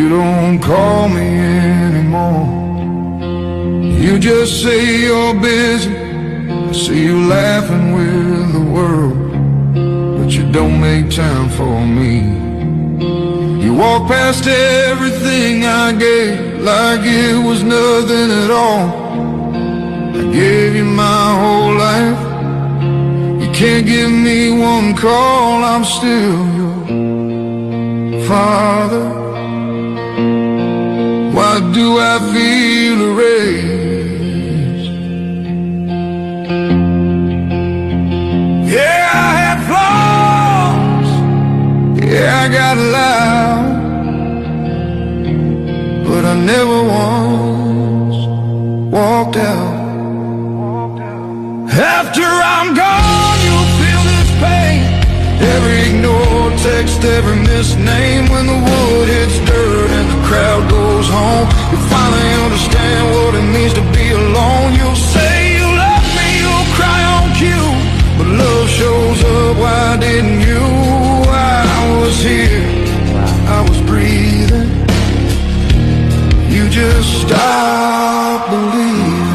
You don't call me anymore. You just say you're busy. I see you laughing with the world, but you don't make time for me. You walk past everything I gave like it was nothing at all. I gave you my whole life. You can't give me one call. I'm still your father. Why do I feel erased? Yeah, I had flaws. Yeah, I got loud, but I never once walked out. After I'm gone, you'll feel this pain. Every ignored text, every missed name. When the wood hits dirt and the crowd goes home, you finally understand what it means to be alone. You'll say you love me, you'll cry on cue, but love shows up, why didn't you? I was here, I was breathing. You just stopped believing.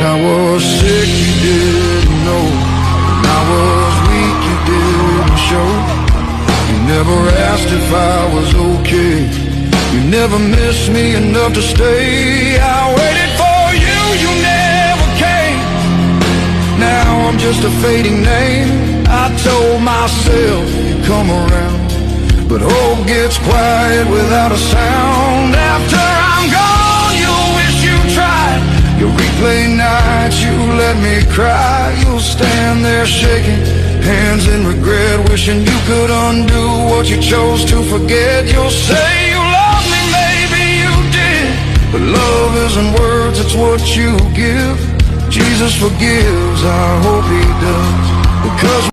I was sick, you didn't know. And I was weak, you didn't show. You never asked if I was okay. You never missed me enough to stay. I waited for you, you never came. Now I'm just a fading name. I told myself you'd come around, but hope gets quiet without a sound. After I'm gone, you'll wish you tried. You'll replay nights, you let me cry. You'll stand there shaking, hands in regret, wishing you could undo what you chose to forget. You'll say you love me, maybe you did, but love isn't words, it's what you give. Jesus forgives, I hope he does, because